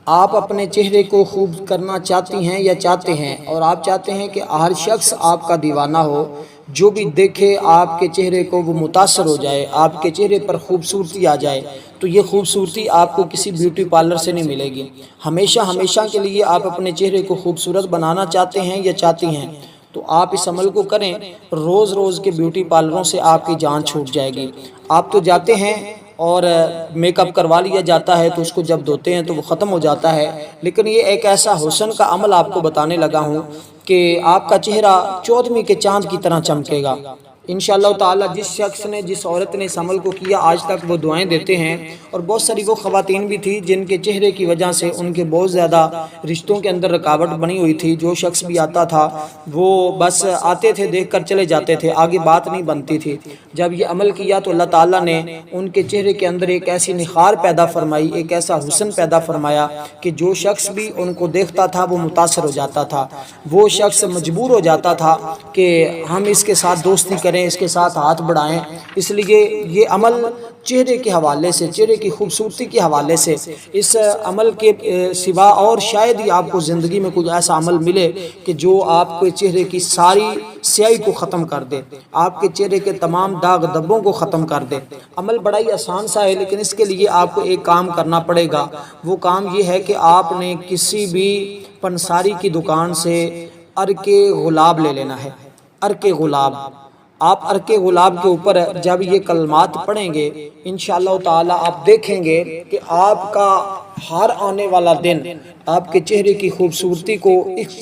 آپ اپنے چہرے کو خوب کرنا چاہتی ہیں یا چاہتے ہیں، اور آپ چاہتے ہیں کہ ہر شخص آپ کا دیوانہ ہو، جو بھی دیکھے آپ کے چہرے کو وہ متاثر ہو جائے، آپ کے چہرے پر خوبصورتی آ جائے، تو یہ خوبصورتی آپ کو کسی بیوٹی پارلر سے نہیں ملے گی۔ ہمیشہ ہمیشہ کے لیے آپ اپنے چہرے کو خوبصورت بنانا چاہتے ہیں یا چاہتی ہیں، تو آپ اس عمل کو کریں۔ روز روز کے بیوٹی پارلروں سے آپ کی جان چھوٹ جائے گی۔ آپ تو جاتے ہیں اور میک اپ کروا لیا جاتا ہے، تو اس کو جب دھوتے ہیں تو وہ ختم ہو جاتا ہے، لیکن یہ ایک ایسا حسن کا عمل آپ کو بتانے لگا ہوں کہ آپ کا چہرہ 14ویں کے چاند کی طرح چمکے گا انشاءاللہ تعالی۔ جس شخص نے، جس عورت نے اس عمل کو کیا، آج تک وہ دعائیں دیتے ہیں، اور بہت ساری وہ خواتین بھی تھی جن کے چہرے کی وجہ سے ان کے بہت زیادہ رشتوں کے اندر رکاوٹ بنی ہوئی تھی۔ جو شخص بھی آتا تھا وہ بس آتے تھے، دیکھ کر چلے جاتے تھے، آگے بات نہیں بنتی تھی۔ جب یہ عمل کیا تو اللہ تعالیٰ نے ان کے چہرے کے اندر ایک ایسی نخار پیدا فرمائی، ایک ایسا حسن پیدا فرمایا کہ جو شخص بھی ان کو دیکھتا تھا وہ متاثر ہو جاتا تھا۔ وہ شخص مجبور ہو جاتا تھا کہ ہم اس کے ساتھ دوستی کریں، اس کے ساتھ ہاتھ بڑھائیں۔ اس لیے یہ عمل چہرے کے حوالے سے، چہرے کی خوبصورتی کے حوالے سے، اس عمل کے سوا اور شاید ہی آپ کو زندگی میں کوئی ایسا عمل ملے کہ جو آپ کے چہرے کی ساری سیاہی کو ختم کر دے، آپ کے چہرے کے تمام داغ دھبوں کو ختم کر دے۔ عمل بڑا ہی آسان سا ہے، لیکن اس کے لیے آپ کو ایک کام کرنا پڑے گا۔ وہ کام یہ ہے کہ آپ نے کسی بھی پنساری کی دکان سے عرق گلاب لے لینا ہے۔ عرق گلاب، آپ عرق گلاب کے اوپر جب یہ کلمات پڑھیں گے انشاءاللہ تعالی آپ دیکھیں گے کہ آپ کا ہر آنے والا دن آپ کے چہرے کی خوبصورتی کو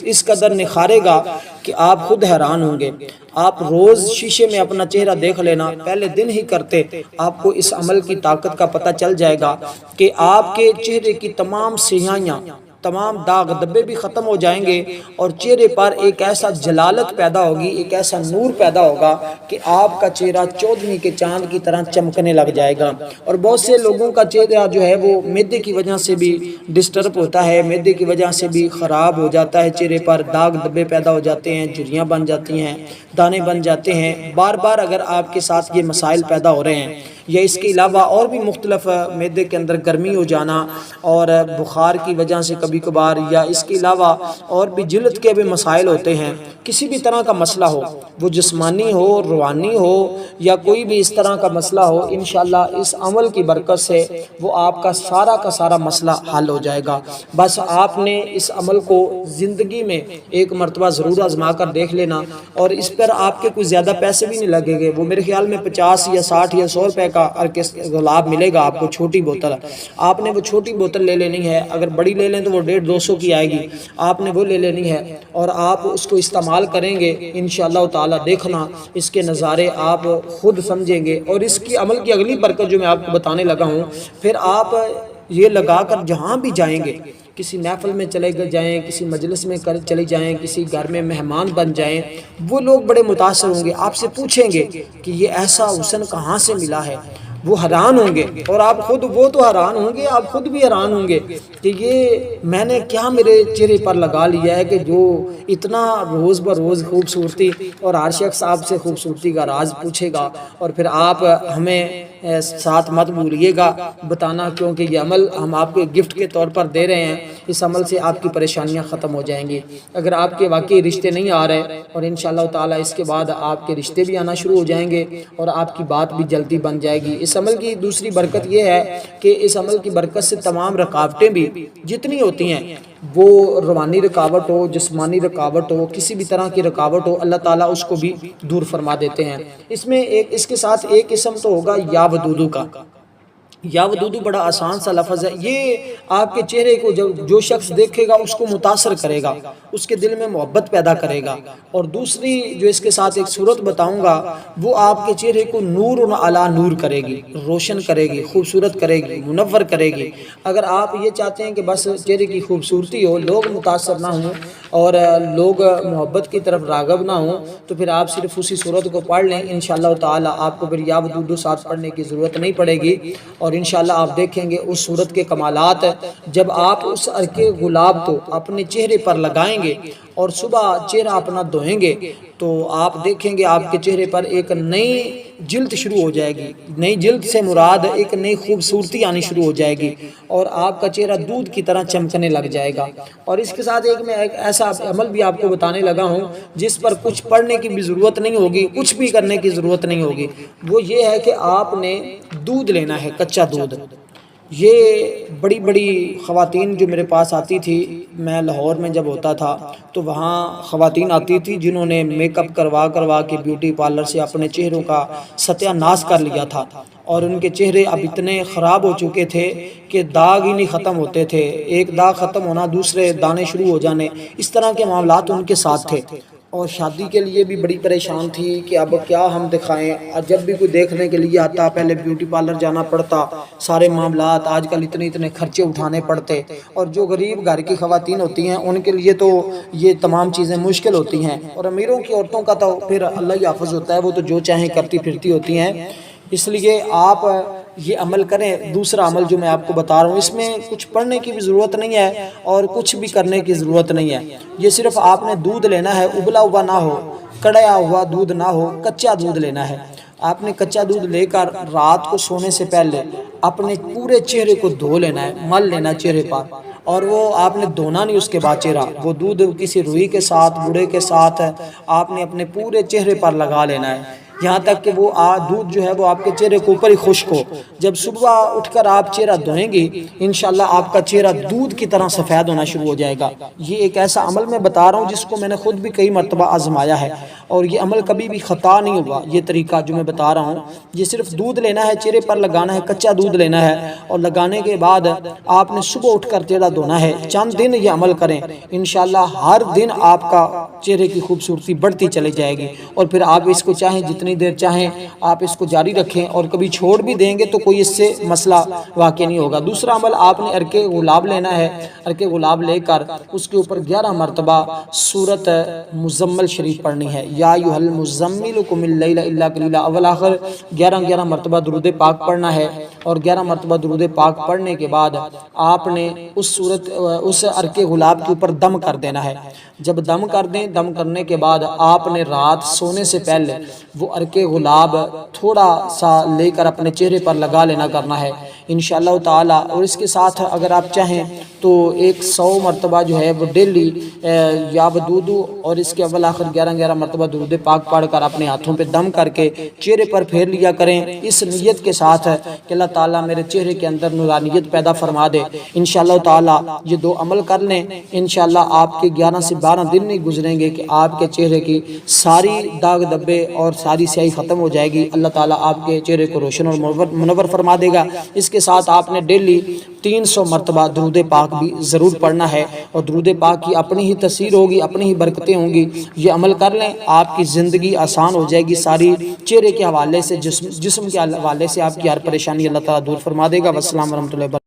اس قدر نکھارے گا کہ آپ خود حیران ہوں گے۔ آپ روز شیشے میں اپنا چہرہ دیکھ لینا، پہلے دن ہی کرتے آپ کو اس عمل کی طاقت کا پتہ چل جائے گا کہ آپ کے چہرے کی تمام سیاہیاں، تمام داغ دبے بھی ختم ہو جائیں گے، اور چہرے پر ایک ایسا جلالت پیدا ہوگی، ایک ایسا نور پیدا ہوگا کہ آپ کا چہرہ 14ویں کے چاند کی طرح چمکنے لگ جائے گا۔ اور بہت سے لوگوں کا چہرہ جو ہے وہ معدے کی وجہ سے بھی ڈسٹرب ہوتا ہے، معدے کی وجہ سے بھی خراب ہو جاتا ہے، چہرے پر داغ دبے پیدا ہو جاتے ہیں، جھریاں بن جاتی ہیں، دانے بن جاتے ہیں۔ بار بار اگر آپ کے ساتھ یہ مسائل پیدا ہو رہے ہیں، یا اس کے علاوہ اور بھی مختلف معدے کے اندر گرمی ہو جانا اور بخار کی وجہ سے کبھی کبھار، یا اس کے علاوہ اور بھی جلد کے بھی مسائل ہوتے ہیں، کسی بھی طرح کا مسئلہ ہو، وہ جسمانی ہو، روحانی ہو، یا کوئی بھی اس طرح کا مسئلہ ہو، انشاءاللہ اس عمل کی برکت سے وہ آپ کا سارا مسئلہ حل ہو جائے گا۔ بس آپ نے اس عمل کو زندگی میں ایک مرتبہ ضرور آزما کر دیکھ لینا، اور اس پر آپ کے کوئی زیادہ پیسے بھی نہیں لگیں گے۔ وہ میرے خیال میں 50 یا 60 یا 100 روپے کا عرق گلاب ملے گا آپ کو، چھوٹی بوتل۔ آپ نے وہ چھوٹی بوتل لے لینی ہے، اگر بڑی لے لیں تو وہ 150-200 کی آئے گی، آپ نے وہ لے لینی ہے، اور آپ اس کو استعمال کریں گے انشاءاللہ تعالی۔ دیکھنا اس کے نظارے آپ خود سمجھیں گے، اور اس کی عمل کی اگلی برکت جو میں آپ کو بتانے لگا ہوں، پھر آپ یہ لگا کر جہاں بھی جائیں گے، کسی محفل میں چلے جائیں، کسی مجلس میں چلے جائیں، کسی گھر میں مہمان بن جائیں، وہ لوگ بڑے متاثر ہوں گے، آپ سے پوچھیں گے کہ یہ ایسا حسن کہاں سے ملا ہے۔ وہ حیران ہوں گے، اور آپ خود، وہ تو حیران ہوں گے، آپ خود بھی حیران ہوں گے کہ یہ میں نے کیا میرے چہرے پر لگا لیا ہے کہ جو اتنا روز بروز خوبصورتی، اور ہر شخص آپ سے خوبصورتی کا راز پوچھے گا، اور پھر آپ ہمیں ساتھ مت بھولیے گا بتانا، کیونکہ یہ عمل ہم آپ کو گفٹ کے طور پر دے رہے ہیں۔ اس عمل سے آپ کی پریشانیاں ختم ہو جائیں گی۔ اگر آپ کے واقعی رشتے نہیں آ رہے، اور انشاءاللہ تعالی اس کے بعد آپ کے رشتے بھی آنا شروع ہو جائیں گے، اور آپ کی بات بھی جلدی بن جائے گی۔ اس عمل کی دوسری برکت یہ ہے کہ اس عمل کی برکت سے تمام رکاوٹیں بھی جتنی ہوتی ہیں، وہ روحانی رکاوٹ ہو، جسمانی رکاوٹ ہو، کسی بھی طرح کی رکاوٹ ہو، اللہ تعالیٰ اس کو بھی دور فرما دیتے ہیں۔ اس میں اس کے ساتھ ایک قسم تو ہوگا یا ودودو کا۔ یا ودودو بڑا آسان سا لفظ ہے، یہ آپ کے چہرے کو جو شخص دیکھے گا اس کو متاثر کرے گا، اس کے دل میں محبت پیدا کرے گا۔ اور دوسری جو اس کے ساتھ ایک صورت بتاؤں گا، وہ آپ کے چہرے کو نور علی نور کرے گی، روشن کرے گی، خوبصورت کرے گی، منور کرے گی۔ اگر آپ یہ چاہتے ہیں کہ بس چہرے کی خوبصورتی ہو، لوگ متاثر نہ ہوں، اور لوگ محبت کی طرف راغب نہ ہوں، تو پھر آپ صرف اسی صورت کو پڑھ لیں، انشاءاللہ تعالی آپ کو پھر یا ودودو ساتھ پڑھنے کی ضرورت نہیں پڑے گی۔ اور انشاءاللہ آپ دیکھیں گے اس صورت کے کمالات، جب آپ اس عرق گلاب کو اپنے چہرے پر لگائیں گے، اور صبح چہرہ اپنا دھوئیں گے تو آپ دیکھیں گے آپ کے چہرے پر ایک نئی جلد شروع ہو جائے گی. نئی جلد سے مراد ایک نئی خوبصورتی آنی شروع ہو جائے گی اور آپ کا چہرہ دودھ کی طرح چمکنے لگ جائے گا. اور اس کے ساتھ میں ایک ایسا عمل بھی آپ کو بتانے لگا ہوں جس پر کچھ پڑھنے کی بھی ضرورت نہیں ہوگی، کچھ بھی کرنے کی ضرورت نہیں ہوگی. وہ یہ ہے کہ آپ نے دودھ لینا ہے، کچا دودھ. یہ بڑی بڑی خواتین جو میرے پاس آتی تھی، میں لاہور میں جب ہوتا تھا تو وہاں خواتین آتی تھی جنہوں نے میک اپ کروا کے بیوٹی پارلر سے اپنے چہروں کا ستیہ ناش کر لیا تھا، اور ان کے چہرے اب اتنے خراب ہو چکے تھے کہ داغ ہی نہیں ختم ہوتے تھے. ایک داغ ختم ہونا، دوسرے دانے شروع ہو جانے، اس طرح کے معاملات ان کے ساتھ تھے. اور شادی کے لیے بھی بڑی پریشان تھی کہ اب کیا ہم دکھائیں. جب بھی کوئی دیکھنے کے لیے آتا پہلے بیوٹی پارلر جانا پڑتا، سارے معاملات، آج کل اتنے خرچے اٹھانے پڑتے. اور جو غریب گھر کی خواتین ہوتی ہیں ان کے لیے تو یہ تمام چیزیں مشکل ہوتی ہیں، اور امیروں کی عورتوں کا تو پھر اللہ ہی حافظ ہوتا ہے، وہ تو جو چاہیں کرتی پھرتی ہوتی ہیں. اس لیے آپ یہ عمل کریں. دوسرا عمل جو میں آپ کو بتا رہا ہوں، اس میں کچھ پڑھنے کی بھی ضرورت نہیں ہے اور کچھ بھی کرنے کی ضرورت نہیں ہے. یہ صرف آپ نے دودھ لینا ہے، ابلا ہوا نہ ہو، کڑیا ہوا دودھ نہ ہو، کچا دودھ لینا ہے. آپ نے کچا دودھ لے کر رات کو سونے سے پہلے اپنے پورے چہرے کو دھو لینا ہے، مل لینا چہرے پر. اور وہ آپ نے دھونا نہیں اس کے بعد چہرہ، وہ دودھ کسی روئی کے ساتھ، بوڑے کے ساتھ آپ نے اپنے پورے چہرے پر لگا لینا ہے، یہاں تک کہ وہ دودھ جو ہے وہ آپ کے چہرے کے اوپر ہی خشک ہو. جب صبح اٹھ کر آپ چہرہ دھوئیں گی، انشاءاللہ آپ کا چہرہ دودھ کی طرح سفید ہونا شروع ہو جائے گا. یہ ایک ایسا عمل میں بتا رہا ہوں جس کو میں نے خود بھی کئی مرتبہ آزمایا ہے، اور یہ عمل کبھی بھی خطا نہیں ہوا. یہ طریقہ جو میں بتا رہا ہوں، یہ صرف دودھ لینا ہے، چہرے پر لگانا ہے، کچا دودھ لینا ہے، اور لگانے کے بعد آپ نے صبح اٹھ کر چہرہ دھونا ہے. چند دن یہ عمل کریں، انشاءاللہ ہر دن آپ کا چہرے کی خوبصورتی بڑھتی چلی جائے گی. اور پھر آپ اس کو چاہیں جتنی دیر چاہیں آپ اس کو جاری رکھیں، اور کبھی چھوڑ بھی دیں گے تو کوئی اس سے مسئلہ واقع نہیں ہوگا. دوسرا عمل، آپ نے عرق گلاب لینا ہے. عرق گلاب لے کر اس کے اوپر 11 مرتبہ سورت مزمل شریف پڑھنی ہے. یا ایھا المزمل قم اللیل الا قلیلا، اول آخر 11 مرتبہ درود پاک پڑھنا ہے. اور 11 مرتبہ درود پاک پڑھنے کے بعد آپ نے اس عرق گلاب کے اوپر دم کر دینا ہے. جب دم کر دیں، دم کرنے کے بعد آپ نے رات سونے سے پہلے وہ عرق گلاب تھوڑا سا لے کر اپنے چہرے پر لگا لینا کرنا ہے انشاءاللہ تعالی. اور اس کے ساتھ اگر آپ چاہیں تو 100 مرتبہ جو ہے وہ ڈیلی یا ودودو، اور اس کے اول آخر 11 مرتبہ درود پاک پڑھ کر اپنے ہاتھوں پہ دم کر کے چہرے پر پھیر لیا کریں، اس نیت کے ساتھ کہ اللہ تعالیٰ میرے چہرے کے اندر نورانیت پیدا فرما دے. انشاءاللہ تعالی یہ 2 عمل کر لیں، انشاءاللہ آپ کے 11 سے 12 دن نہیں گزریں گے کہ آپ کے چہرے کی ساری داغ دبے اور ساری سیاہی ختم ہو جائے گی. اللہ تعالیٰ آپ کے چہرے کو روشن اور منور فرما دے گا. اس کے ساتھ آپ نے ڈیلی 300 مرتبہ درود پاک بھی ضرور پڑھنا ہے، اور درود پاک کی اپنی ہی تاثیر ہوگی، اپنی ہی برکتیں ہوں گی. یہ عمل کر لیں، آپ کی زندگی آسان ہو جائے گی. ساری چہرے کے حوالے سے، جسم کے حوالے سے آپ کی ہر پریشانی اللہ تعالیٰ دور فرما دے گا. والسلام ورحمۃ اللہ وبرکاتہ.